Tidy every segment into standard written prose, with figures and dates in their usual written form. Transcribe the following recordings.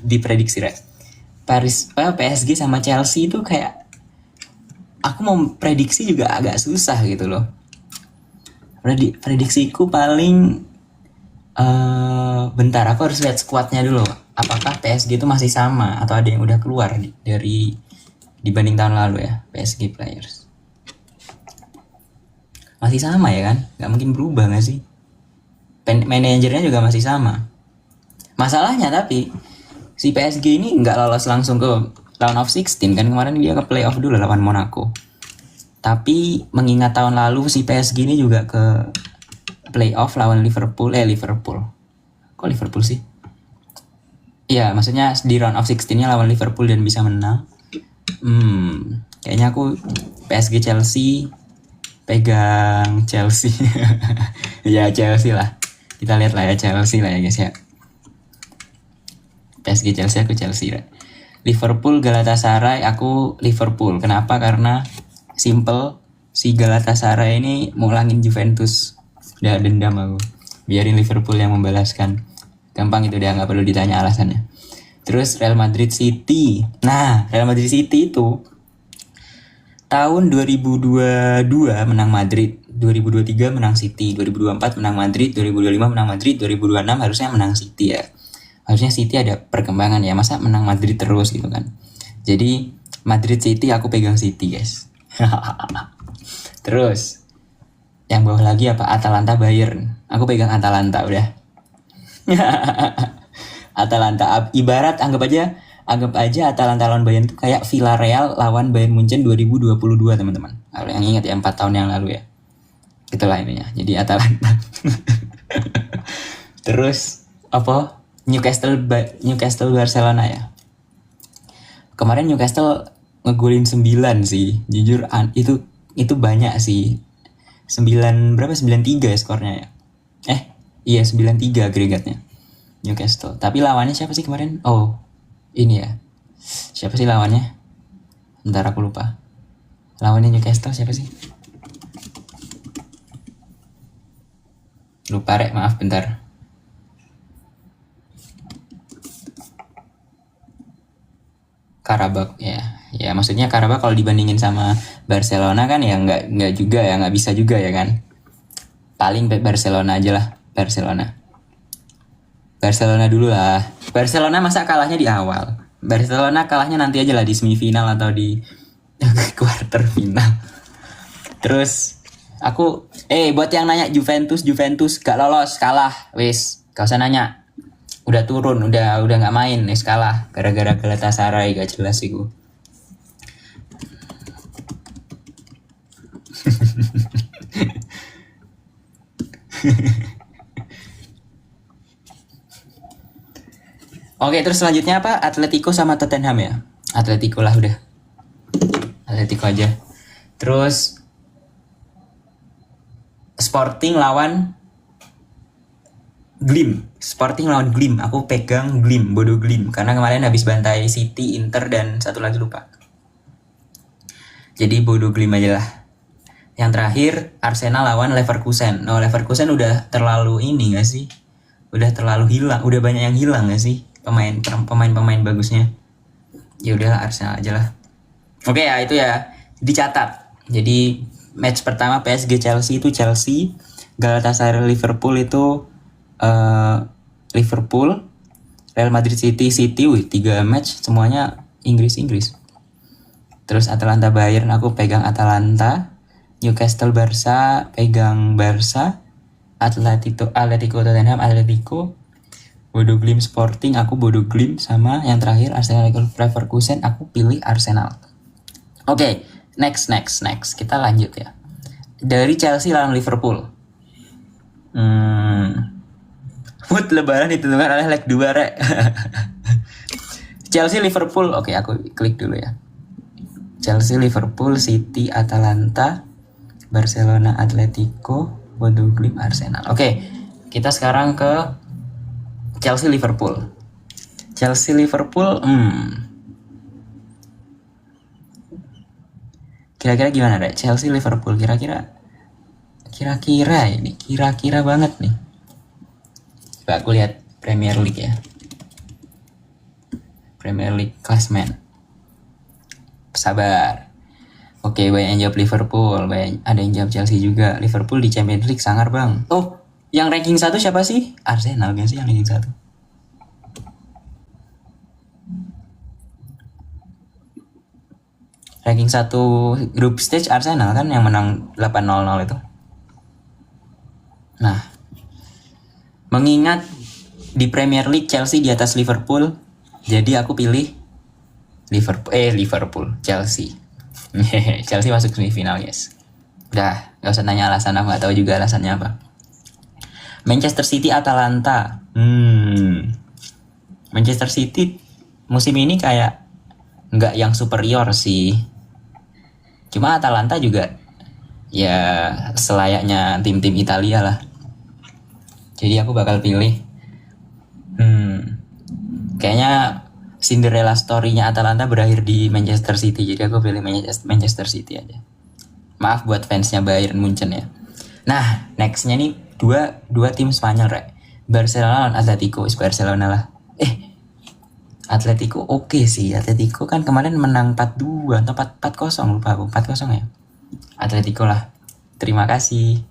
diprediksi Rek. PSG sama Chelsea itu kayak aku mau prediksi juga agak susah gitu loh. Prediksiku paling bentar, aku harus lihat skuadnya dulu. Apakah PSG itu masih sama atau ada yang udah keluar dari dibanding tahun lalu ya, PSG players. Masih sama ya kan? Gak mungkin berubah gak sih? Manajernya juga masih sama. Masalahnya tapi si PSG ini nggak lolos langsung ke round of 16 kan, kemarin dia ke playoff dulu lawan Monaco. Tapi mengingat tahun lalu si PSG ini juga ke playoff lawan Liverpool. Kok Liverpool sih? Iya, maksudnya di round of 16-nya lawan Liverpool dan bisa menang. Kayaknya aku PSG Chelsea, pegang Chelsea. Ya Chelsea lah. Kita lihat lah ya Chelsea lah ya guys ya. PSG Chelsea, aku Chelsea. Liverpool Galatasaray, aku Liverpool. Kenapa? Karena simple, si Galatasaray ini mau ulangin Juventus. Udah dendam aku. Biarin Liverpool yang membalaskan. Gampang itu, dia nggak perlu ditanya alasannya. Terus Real Madrid City. Nah, Real Madrid City itu tahun 2022 menang Madrid, 2023 menang City, 2024 menang Madrid, 2025 menang Madrid, 2026 harusnya menang City ya. Harusnya City ada perkembangan ya, masa menang Madrid terus gitu kan. Jadi Madrid City, aku pegang City guys. Terus yang bawah lagi apa? Atalanta Bayern, aku pegang Atalanta udah. Atalanta, ibarat anggap aja Atalanta lawan Bayern itu kayak Villarreal lawan Bayern Munchen 2022 teman-teman. Kalau yang ingat ya 4 tahun yang lalu ya. Itulah ininya. Jadi Atalanta. Terus apa? Newcastle Barcelona ya. Kemarin Newcastle ngegolin 9 sih. Jujur itu banyak sih. 93 skornya ya. Iya 93 agregatnya Newcastle. Tapi lawannya siapa sih kemarin? Oh, ini ya. Siapa sih lawannya? Bentar aku lupa. Lawannya Newcastle siapa sih? Lupa Rek, maaf bentar. Karabakh ya maksudnya Karabakh kalau dibandingin sama Barcelona kan ya nggak juga ya, nggak bisa juga ya kan. Paling Barcelona aja lah, Barcelona dulu lah. Barcelona masa kalahnya di awal. Barcelona kalahnya nanti aja lah di semifinal atau di quarter final. Terus aku buat yang nanya Juventus gak lolos, kalah wis, gak usah nanya. Udah turun, udah nggak main, wis kalah gara-gara Galatasaray, gak jelas iku. Oke, terus selanjutnya apa? Atletico sama Tottenham ya. Atletico lah udah. Atletico aja. Terus Sporting lawan Glim. Aku pegang Glim, Bodo Glim. Karena kemarin habis bantai City, Inter, dan satu lagi lupa. Jadi Bodo Glim aja lah. Yang terakhir Arsenal lawan Leverkusen. No, Leverkusen udah terlalu ini gak sih? Udah terlalu hilang. Udah banyak yang hilang gak sih? Pemain bagusnya. Ya udahlah Arsenal aja lah. Oke ya, itu ya. Dicatat. Jadi match pertama PSG Chelsea itu Chelsea. Galatasaray Liverpool itu Liverpool. Real Madrid City. Wih, 3 match semuanya Inggris. Terus Atalanta Bayern, aku pegang Atalanta. Newcastle Barca, pegang Barca. Atletico Tottenham, Atletico. Bodo Glimt Sporting, aku Bodo Glimt. Sama yang terakhir Arsenal Leverkusen, aku pilih Arsenal. Oke, next. Kita lanjut ya. Dari Chelsea lawan Liverpool. Mood lebaran ditentukan oleh leg 2 Rek. Chelsea Liverpool, oke aku klik dulu ya. Chelsea Liverpool, City Atalanta, Barcelona Atletico, Bodo Glimt Arsenal. Oke, kita sekarang ke Chelsea Liverpool. Kira-kira gimana Rek? Chelsea Liverpool kira-kira banget nih. Coba aku lihat Premier League ya. Premier League Classman. Sabar. Oke, banyak yang jawab Liverpool, ada yang jawab Chelsea juga. Liverpool di Champions League sangar bang. Oh, yang ranking 1 siapa sih? Arsenal kan sih yang ranking 1. Ranking 1 group stage Arsenal kan yang menang 8-0 itu. Nah, mengingat di Premier League Chelsea di atas Liverpool, jadi aku pilih Liverpool, Chelsea. Chelsea masuk semifinal, guys. Udah, gak usah nanya alasan, aku gak tahu juga alasannya apa. Manchester City Atalanta. Manchester City musim ini kayak nggak yang superior sih. Cuma Atalanta juga ya selayaknya tim-tim Italia lah. Jadi aku bakal pilih kayaknya Cinderella story-nya Atalanta berakhir di Manchester City. Jadi aku pilih Manchester City aja. Maaf buat fansnya Bayern Munchen ya. Nah, nextnya nih dua tim Spanyol, Rek. Barcelona dan Atletico. Barcelona lah. Atletico oke sih. Atletico kan kemarin menang 4-2 atau 4-0, lupa aku. 4-0 ya. Atletico lah. Terima kasih.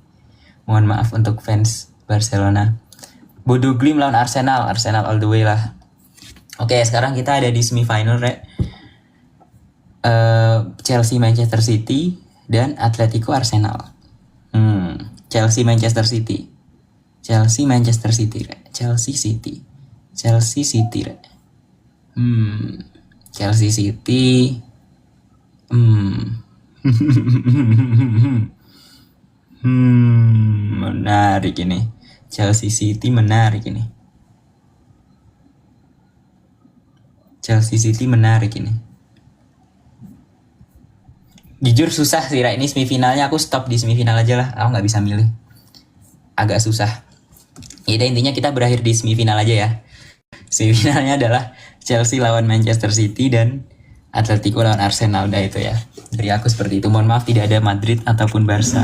Mohon maaf untuk fans Barcelona. Bodo Glimt lawan Arsenal. Arsenal all the way lah. Oke, sekarang kita ada di semifinal, Rek. Chelsea Manchester City dan Atletico Arsenal. Chelsea Manchester City. Chelsea Manchester City, Rek. Chelsea City, Rek. Chelsea City. Menarik ini. Chelsea City menarik ini. Chelsea City menarik ini. Jujur susah sih, Ra. Ini semifinalnya aku stop di semifinal aja lah. Aku nggak bisa milih. Agak susah. Ya intinya kita berakhir di semifinal aja ya. Semifinalnya adalah Chelsea lawan Manchester City dan Atletico lawan Arsenal. Udah itu ya. Dari aku seperti itu. Mohon maaf tidak ada Madrid ataupun Barca.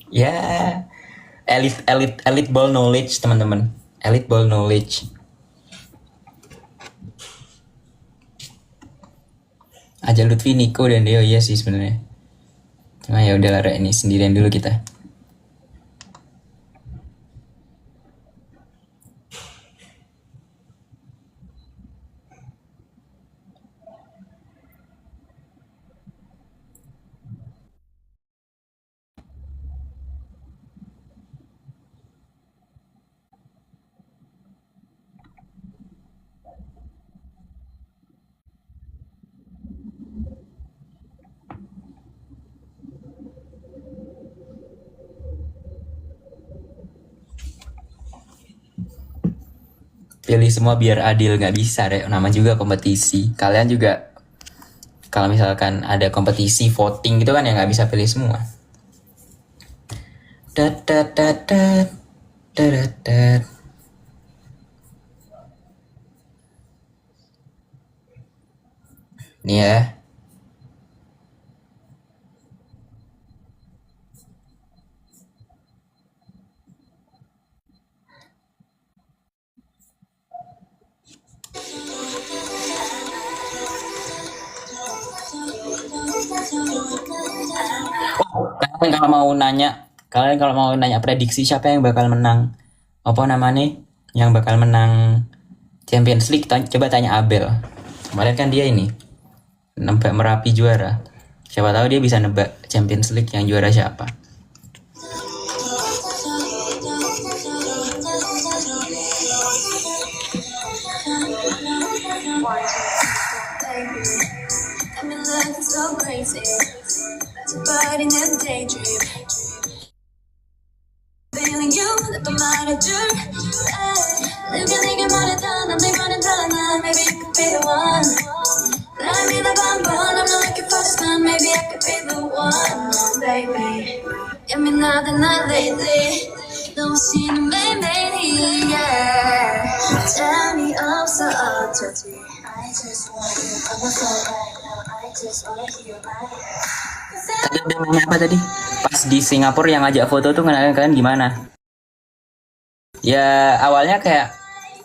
Ya, elite ball knowledge teman-teman. Elite ball knowledge. Aja Lutfi, Nico dan Deo iya sih sebenarnya. Cuma ya udahlah, Ra, ini sendirian dulu kita. Pilih semua biar adil, nggak bisa, Re. Nama juga kompetisi. Kalian juga kalau misalkan ada kompetisi voting gitu kan ya nggak bisa pilih semua. Nih ya. Kalian kalau mau nanya prediksi siapa yang bakal menang, apa namanya, yang bakal menang Champions League, coba tanya Abel. Kemarin kan dia ini nebak Merapi juara. Siapa tahu dia bisa nebak Champions League yang juara siapa. Tadi udah nanya apa tadi? Pas di Singapura yang ngajak foto tuh kenalin kalian gimana? Ya awalnya kayak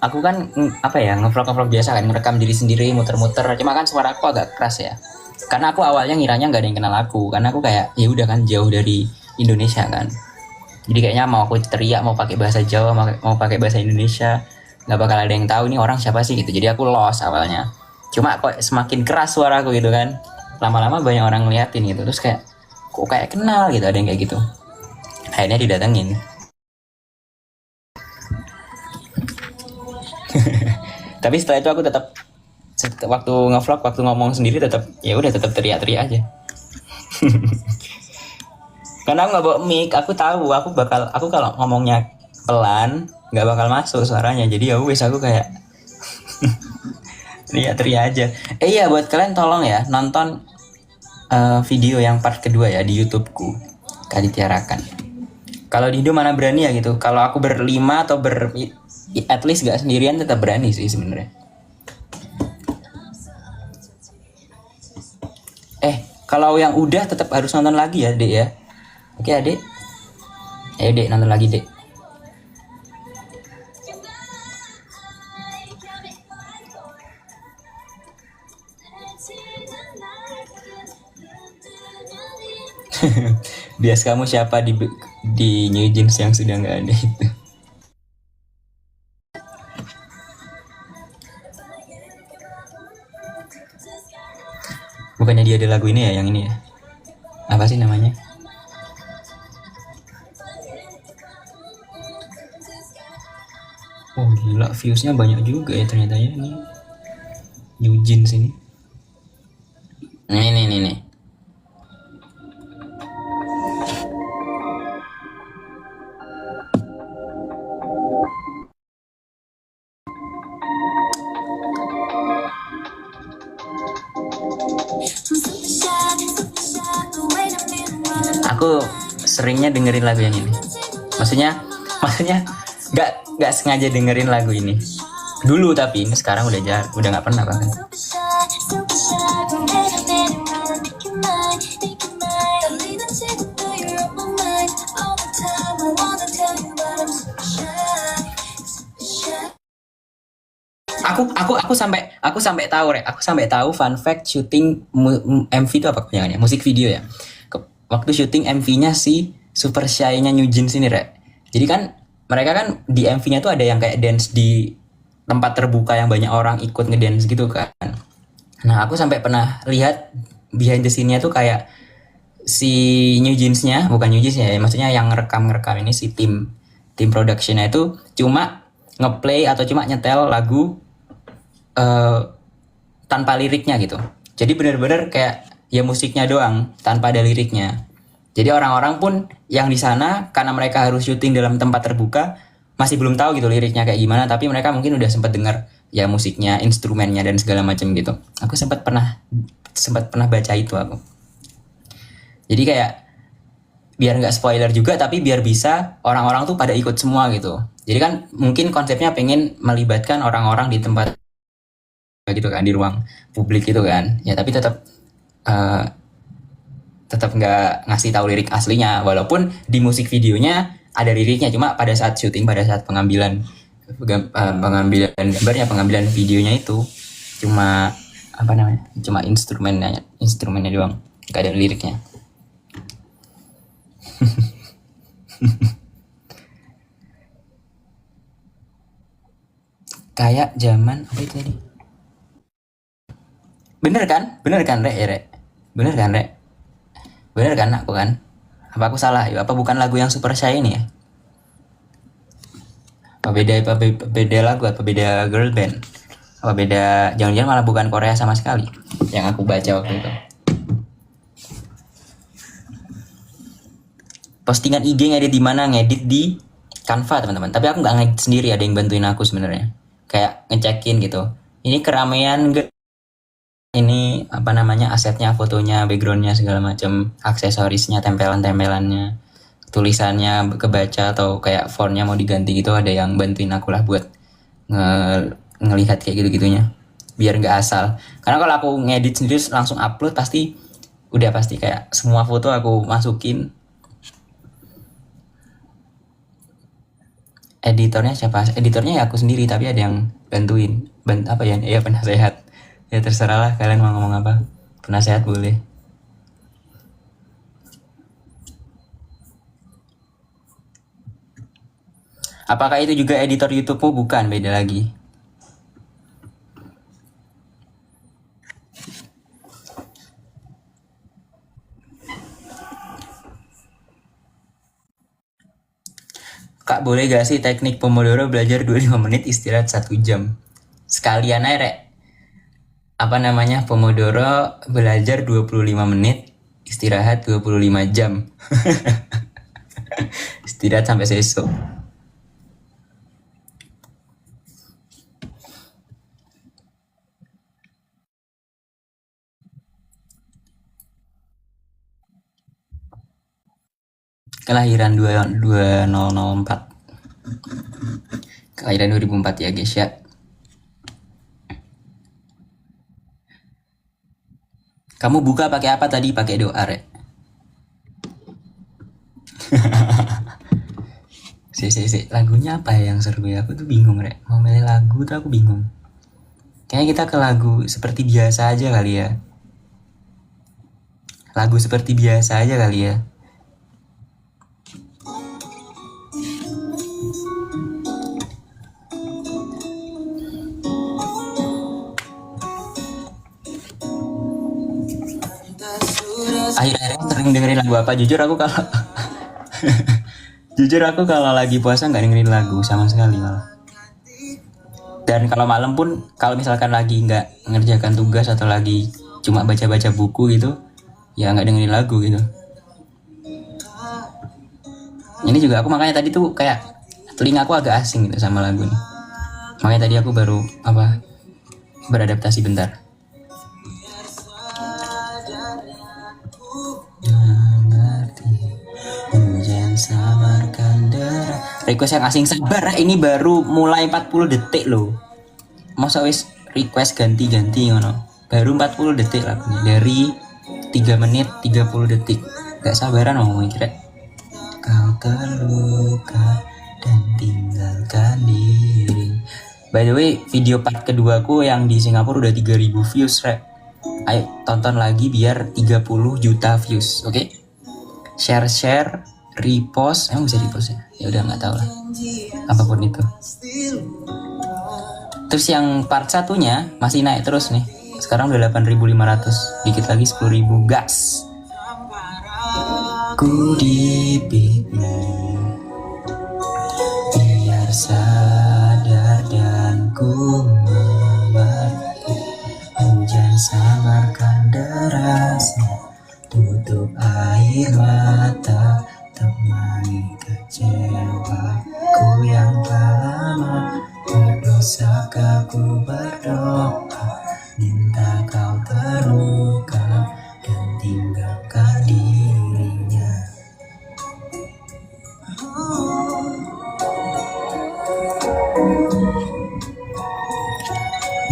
aku kan apa ya, ngevlog biasa kan, ngerekam diri sendiri muter-muter, cuma kan suara aku agak keras ya, karena aku awalnya ngiranya nggak ada yang kenal aku, karena aku kayak ya udah kan jauh dari Indonesia kan, jadi kayaknya mau aku teriak mau pakai bahasa Jawa mau pakai bahasa Indonesia nggak bakal ada yang tahu nih orang siapa sih gitu, jadi aku lost awalnya. Cuma kok semakin keras suaraku gitu kan, lama-lama banyak orang ngeliatin gitu, terus kayak kok kayak kenal gitu, ada yang kayak gitu, akhirnya didatengin. Tapi setelah itu aku tetap waktu ngevlog, waktu ngomong sendiri tetap ya udah tetap teriak-teriak aja. Karena aku nggak bawa mic, aku tahu aku kalau ngomongnya pelan nggak bakal masuk suaranya, jadi ya wis aku kayak teriak-teriak aja. Iya, buat kalian tolong ya nonton video yang part kedua ya di YouTubeku, Kali Tiarakan. Kalau di Indo mana berani ya gitu, kalau aku berlima atau at least gak sendirian tetap berani sih sebenarnya. Kalau yang udah tetap harus nonton lagi ya Dek ya. Oke Adek, ayo Dek nonton lagi Dek. Bias kamu siapa di New Jeans yang sudah nggak ada itu. Bukannya dia ada lagu ini ya, yang ini ya, apa sih namanya? Oh gila, viewsnya banyak juga ya ternyata ya ini New Jeans ini. Nih. Aku seringnya dengerin lagu yang ini. Maksudnya nggak sengaja dengerin lagu ini dulu, tapi ini sekarang udah nggak pernah bahkan. Aku sampai tahu fun fact syuting MV itu apa kepanjangannya, musik video ya. Waktu syuting MV-nya si Super Shy-nya New Jeans ini Rek. Jadi kan mereka kan di MV-nya tuh ada yang kayak dance di tempat terbuka yang banyak orang ikut ngedance gitu kan. Nah aku sampai pernah lihat behind the scene-nya tuh kayak si New Jeans-nya, bukan New Jeans ya, maksudnya yang ngerekam ini si tim production-nya itu cuma ngeplay atau cuma nyetel lagu tanpa liriknya gitu. Jadi benar-benar kayak ya musiknya doang tanpa ada liriknya. Jadi orang-orang pun yang di sana karena mereka harus syuting dalam tempat terbuka masih belum tahu gitu liriknya kayak gimana, tapi mereka mungkin udah sempat dengar ya musiknya, instrumennya dan segala macam gitu. Aku sempat pernah baca itu aku. Jadi kayak biar nggak spoiler juga, tapi biar bisa orang-orang tuh pada ikut semua gitu. Jadi kan mungkin konsepnya pengen melibatkan orang-orang di tempat gitu kan, di ruang publik gitu kan. Ya tapi tetap nggak ngasih tahu lirik aslinya, walaupun di musik videonya ada liriknya, cuma pada saat syuting, pada saat pengambilan gambarnya, pengambilan videonya itu cuma apa namanya, cuma instrumennya doang, nggak ada liriknya. Kayak zaman apa itu tadi? Bener kan Rek? Bener kan aku kan? Apa aku salah? Apa bukan lagu yang Super Shy ini ya? Apa beda lagu? Apa beda girl band? Apa beda? Jangan-jangan malah bukan Korea sama sekali yang aku baca waktu itu. Postingan IG ngedit di mana? Ngedit di Canva teman-teman. Tapi aku nggak ngedit sendiri, ada yang bantuin aku sebenarnya. Kayak ngecekin gitu. Ini keramaian ini apa namanya, asetnya, fotonya, backgroundnya, segala macam, aksesorisnya, tempelannya, tulisannya kebaca atau kayak fontnya mau diganti gitu, ada yang bantuin aku lah buat ngelihat kayak gitu-gitunya biar nggak asal. Karena kalau aku ngedit sendiri langsung upload pasti kayak semua foto aku masukin. Editornya siapa? Editornya ya aku sendiri, tapi ada yang bantuin. Apa ya? Ya penasehat. Ya terserah lah kalian mau ngomong apa. Penasehat boleh. Apakah itu juga editor YouTube-mu? Bukan, beda lagi. Kak, boleh gak sih teknik Pomodoro belajar 25 menit istirahat 1 jam? Sekalian aja, Rek. Apa namanya? Pomodoro belajar 25 menit, istirahat 25 jam. Istirahat sampai sesuk. Kelahiran 2004. Kelahiran 2004 ya guys ya. Kamu buka pakai apa tadi? Pakai doa, Rek. Si. Lagunya apa ya yang seru ya? Aku tuh bingung, Rek. Mau milih lagu tuh aku bingung. Kayaknya kita ke lagu seperti biasa aja kali ya. Lagu seperti biasa aja kali ya. Akhir-akhir sering dengerin lagu apa? Jujur aku kalau jujur aku kalau lagi puasa nggak dengerin lagu sama sekali malah. Dan kalau malam pun kalau misalkan lagi nggak ngerjakan tugas atau lagi cuma baca-baca buku gitu, ya nggak dengerin lagu gitu. Ini juga aku makanya tadi tuh kayak telinga aku agak asing gitu sama lagu nih. Makanya tadi aku baru beradaptasi bentar. Request yang asing sabar, ini baru mulai 40 detik loh. Masa wis request ganti-ganti ngono. Baru 40 detik lagunya dari 3 menit 30 detik. Gak sabaran ngomongin kira. Kau terluka dan tinggalkan diri. By the way, video part keduaku yang di Singapura udah 3000 views, Rek. Ayo tonton lagi biar 30 juta views, oke? Share, repost, emang bisa repost ya? Ya udah nggak tahu lah. Apapun itu. Terus yang part satunya masih naik terus nih. Sekarang udah 8.500, dikit lagi 10.000 gas. Ku di pipi biar sadar dan ku mengerti. Hujan samarkan derasnya, tutup air mata, temani kecewaku yang tak lama. Berdosakah ku berdoa, minta kau terluka dan tinggalkan dirinya.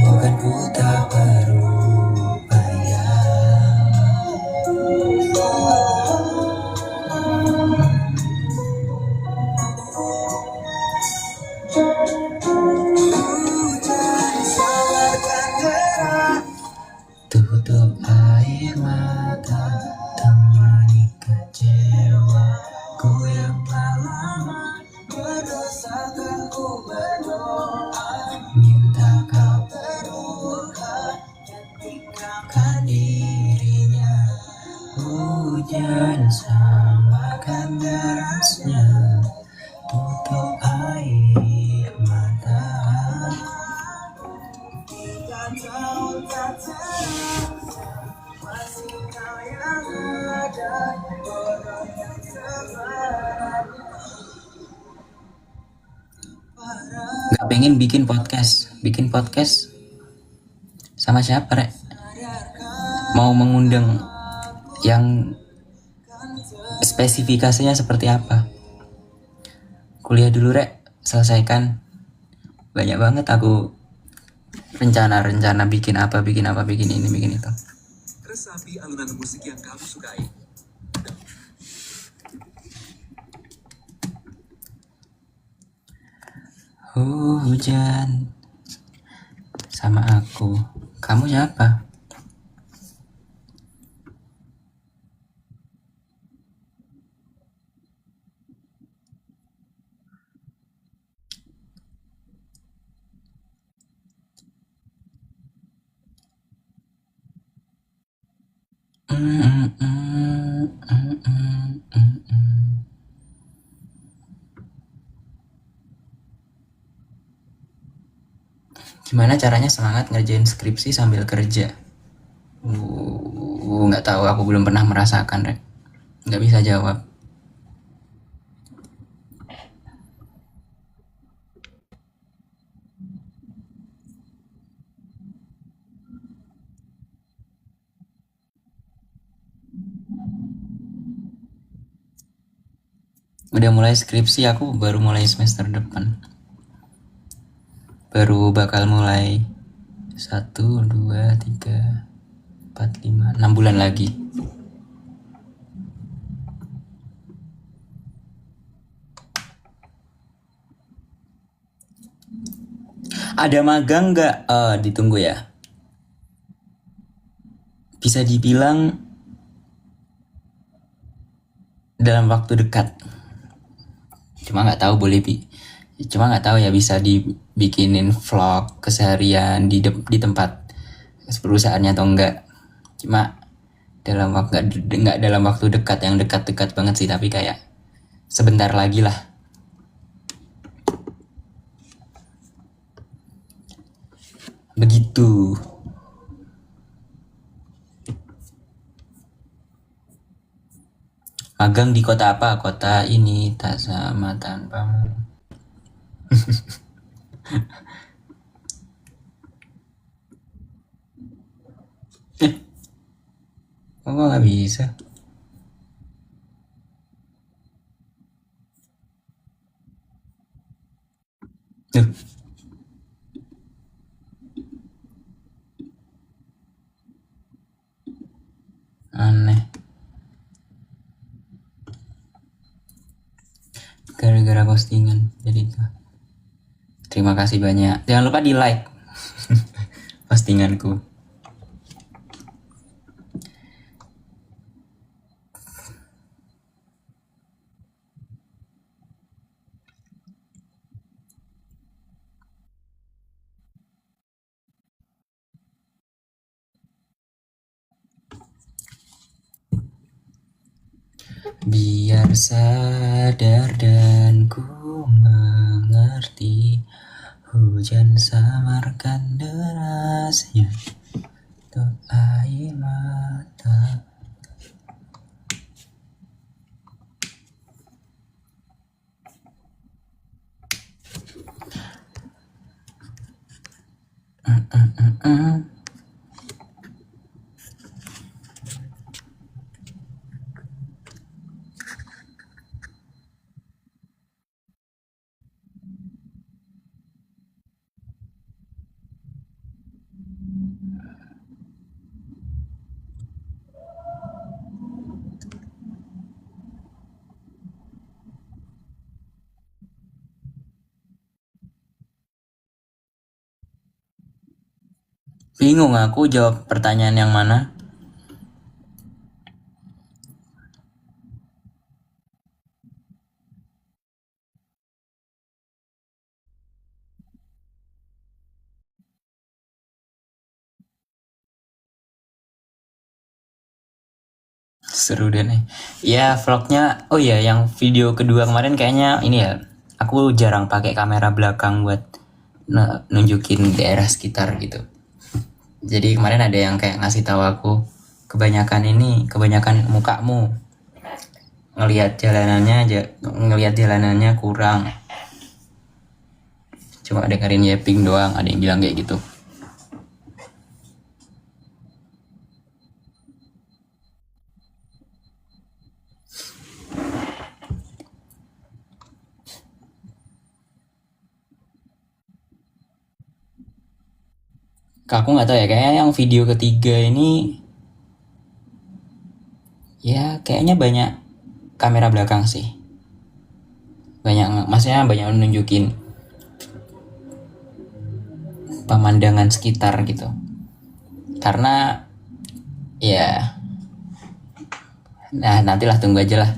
Bukan ku tak berupaya, tutup air mata, temani kecewaku yang telah lama. Berdosakah ku berdoa, minta kau terluka dan tinggalkan dirinya. Hujan samarkan derasnya, tutup air mata. 3 tahun tak terasa, masih kau yang ada, bodoh yang sebenarnya. Gak pengen bikin podcast sama siapa, Rek? Mau mengundang yang spesifikasinya seperti apa? Kuliah dulu, Rek, selesaikan. Banyak banget aku rencana bikin ini, bikin itu. Resapi alunan musik yang kamu sukai. Hujan sama aku. Kamu siapa? Gimana caranya semangat ngerjain skripsi sambil kerja? Nggak tahu, aku belum pernah merasakan, Rek. Nggak bisa jawab. Udah mulai skripsi, aku baru mulai semester depan. Baru bakal mulai 1, 2, 3, 4, 5, 6 bulan lagi. Ada magang nggak? Ditunggu ya. Bisa dibilang dalam waktu dekat. Cuma nggak tahu cuma nggak tahu ya bisa dibikinin vlog keseharian di tempat perusahaannya atau enggak. Cuma nggak dalam waktu dekat, yang dekat-dekat banget sih, tapi kayak sebentar lagi lah. Begitu. Magang di kota apa? Kota ini tak sama tanpamu. Kok nggak bisa? Duh. Aneh. Gara-gara postingan jadi itu. Terima kasih banyak. Jangan lupa di like postinganku. Biar sadar dan ku mengerti, hujan samarkan derasnya untuk air mata. Bingung aku jawab pertanyaan yang mana. Seru deh nih. Ya vlognya, oh iya yang video kedua kemarin kayaknya ini ya, aku jarang pakai kamera belakang buat nunjukin daerah sekitar gitu. Jadi kemarin ada yang kayak ngasih tahu aku, kebanyakan mukamu, ngelihat jalanannya kurang. Cuma dengerin yapping doang, ada yang bilang kayak gitu. Aku nggak tahu ya, kayaknya yang video ketiga ini ya kayaknya banyak kamera belakang sih. Maksudnya banyak nunjukin pemandangan sekitar gitu. Karena ya, nah nantilah tunggu aja lah.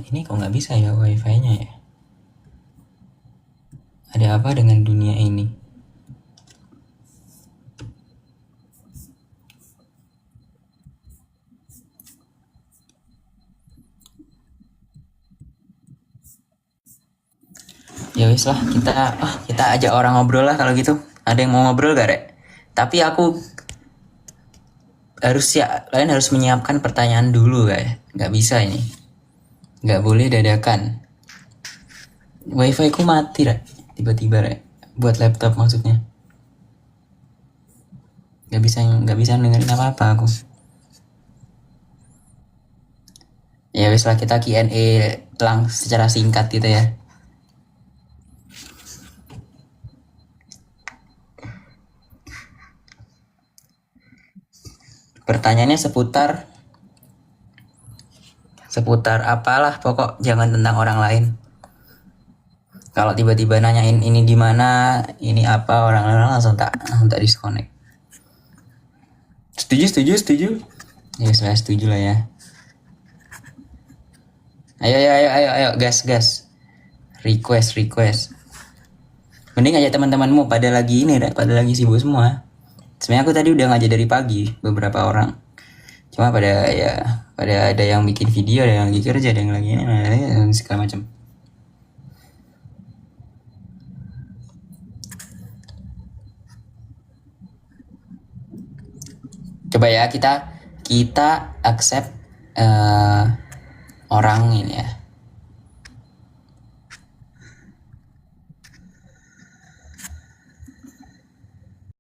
Ini kok nggak bisa ya wifi-nya ya? Ada apa dengan dunia ini? Ya wis lah, kita ajak orang ngobrol lah kalau gitu. Ada yang mau ngobrol gak, Rek? Tapi aku kalian harus menyiapkan pertanyaan dulu, guys. Nggak bisa ini. Nggak boleh dadakan. Wifi ku mati, Rek. Tiba-tiba, Rek. Buat laptop maksudnya. Nggak bisa dengerin apa-apa aku. Ya wis lah, kita Q&A secara singkat gitu ya. Pertanyaannya seputar apalah, pokok jangan tentang orang lain. Kalau tiba-tiba nanyain ini di mana, ini apa, orang-orang langsung tak disconnect. Setuju. Ya saya setuju lah ya. Ayo, gas. Request. Mending aja teman-temanmu pada lagi sibuk semua. Sebenarnya aku tadi udah ngajak dari pagi beberapa orang. Cuma pada ada yang bikin video, ada yang lagi kerja, ada yang lagi ini, segala macam. Coba ya kita accept orang ini ya.